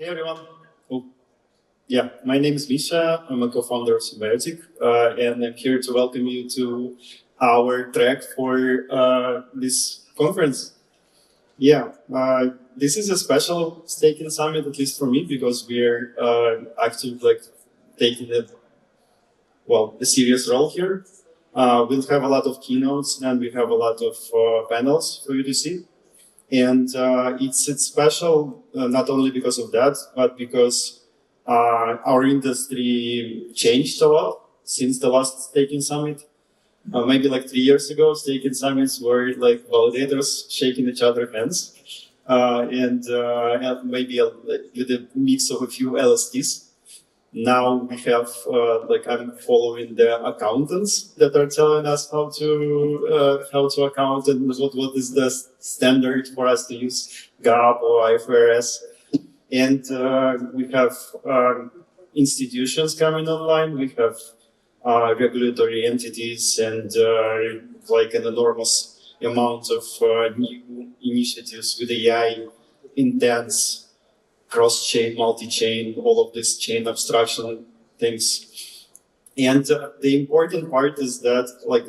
Hey everyone. Oh, yeah, my name is Misha. I'm a co-founder of Symbiotic, and I'm here to welcome you to our track for this conference. Yeah, this is a special staking summit, at least for me, because we're actually taking a serious role here. We'll have a lot of keynotes and we have a lot of panels for you to see. And it's special not only because of that, but because our industry changed a lot since the last staking summit. Maybe like 3 years ago, staking summits were like validators shaking each other's hands, and maybe with a mix of a few LSTs. Now we have I'm following the accountants that are telling us how to account and what is the standard for us to use GAAP or IFRS. And we have institutions coming online. We have regulatory entities and an enormous amount of new initiatives with AI, intense cross-chain, multi-chain, all of this chain abstraction things. And the important part is that,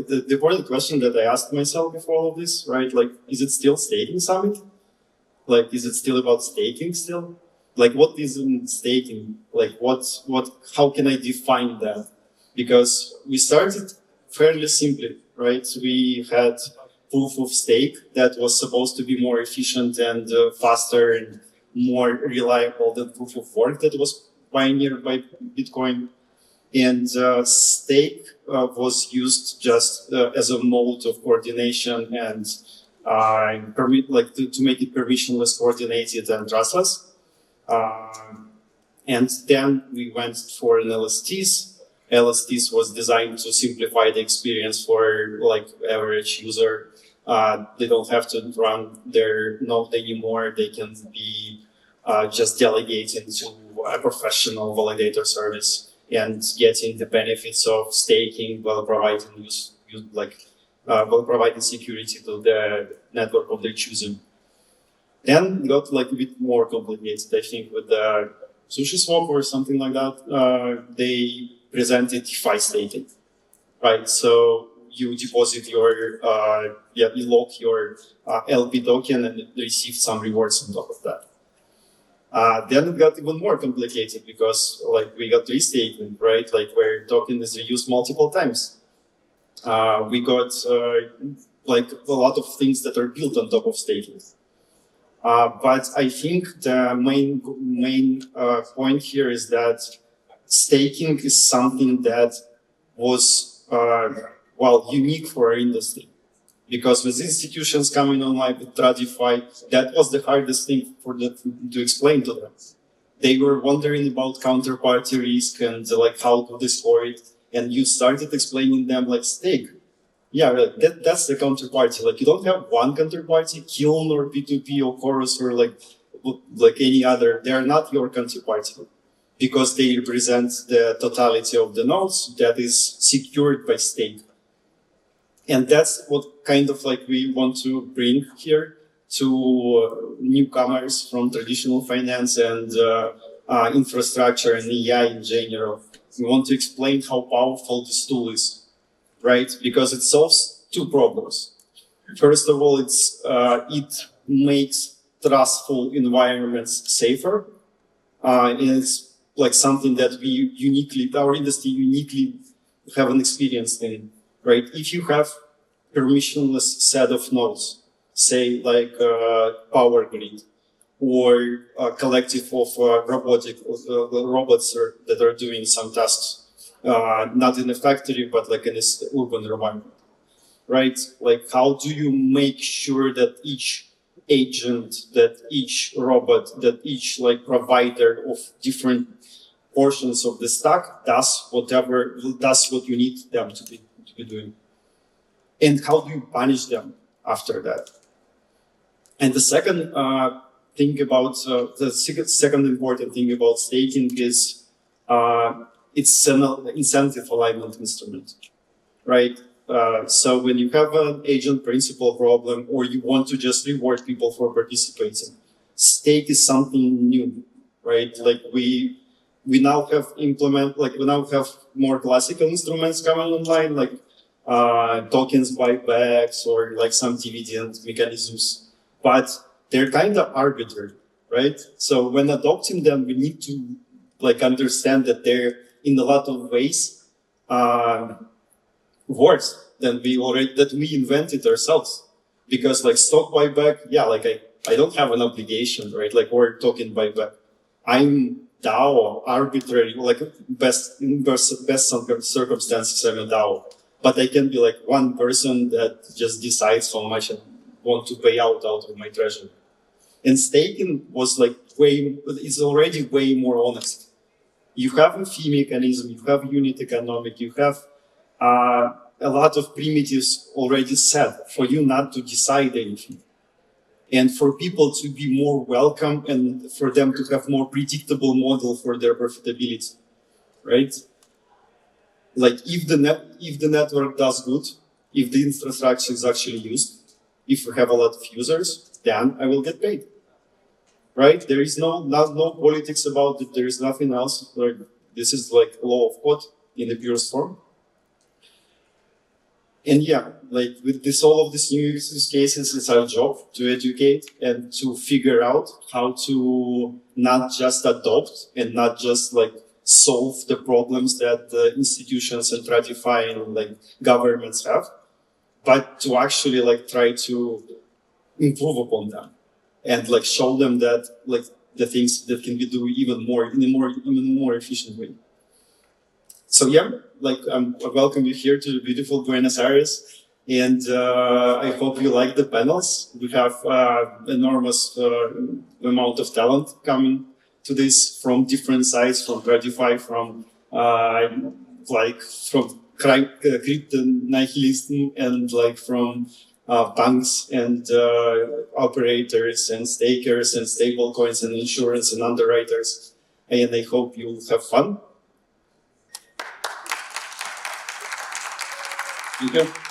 the important question that I asked myself before all of this, right? Like, is it still staking summit? Like, is it still about staking still? Like, what is in staking? Like, how can I define that? Because we started fairly simply, right? We had proof of stake that was supposed to be more efficient and faster and more reliable than proof of work that was pioneered by Bitcoin. And stake was used just as a mode of coordination and to make it permissionless, coordinated, and trustless. And then we went for an LSTs. LSTs was designed to simplify the experience for average user. They don't have to run their node anymore. They can be just delegating to a professional validator service and getting the benefits of staking while providing while providing security to the network of their choosing. Then it got a bit more complicated, I think, with the SushiSwap or something like that. They presented DeFi staking, right? So you deposit your, you lock your LP token and receive some rewards on top of that. Then it got even more complicated because we got restaking, right? Where token is reused multiple times. We got a lot of things that are built on top of staking. But I think the main point here is that staking is something that was unique for our industry, because with institutions coming online with TradFi, that was the hardest thing for them to explain to them. They were wondering about counterparty risk and how to store it, and you started explaining them stake. Yeah, that's the counterparty. You don't have one counterparty, Kiln or P2P or Chorus or any other. They are not your counterparty because they represent the totality of the nodes that is secured by stake. And that's what kind of we want to bring here to newcomers from traditional finance and infrastructure and AI in general. We want to explain how powerful this tool is, right? Because it solves two problems. First of all, it makes trustful environments safer. And it's something that our industry uniquely haven't experienced in. Right? If you have permissionless set of nodes, say power grid, or a collective of robots that are doing some tasks, not in a factory, but in an urban environment, right? How do you make sure that each agent, that each robot, that each provider of different portions of the stack does what you need them to be doing, and how do you punish them after that? And the second second important thing about staking is it's an incentive alignment instrument, right? So when you have an agent principal problem, or you want to just reward people for participating, stake is something new. right? Like we now have more classical instruments coming online, like tokens buybacks or like some dividend mechanisms, but they're kind of arbitrary, right? So when adopting them, we need to like understand that they're in a lot of ways worse than we invented ourselves. Because like stock buyback, yeah, like I don't have an obligation, right? Like or token buyback. I'm DAO arbitrary, like in best circumstances, I'm a DAO. But I can be like one person that just decides how much I want to pay out of my treasury. And staking was like it's already way more honest. You have a fee mechanism, you have unit economic, you have a lot of primitives already set for you not to decide anything. And for people to be more welcome and for them to have more predictable model for their profitability, right? Like if the network does good, if the infrastructure is actually used, if we have a lot of users, then I will get paid, right? There is no politics about it. There is nothing else. Like, this is like law of code in the purest form. And yeah, like with all of these new use cases, it's our job to educate and to figure out how to not just adopt and not just like solve the problems that institutions and ratifying like governments have, but to actually like try to improve upon them and like show them that like the things that can be do even more efficient way. So yeah, like I welcome you here to the beautiful Buenos Aires, and I hope you like the panels. We have enormous amount of talent coming to this from different sides, from Tradify, from crypto nihilism, and like from banks and operators and stakers and stable coins and insurance and underwriters. And I hope you'll have fun. Thank you.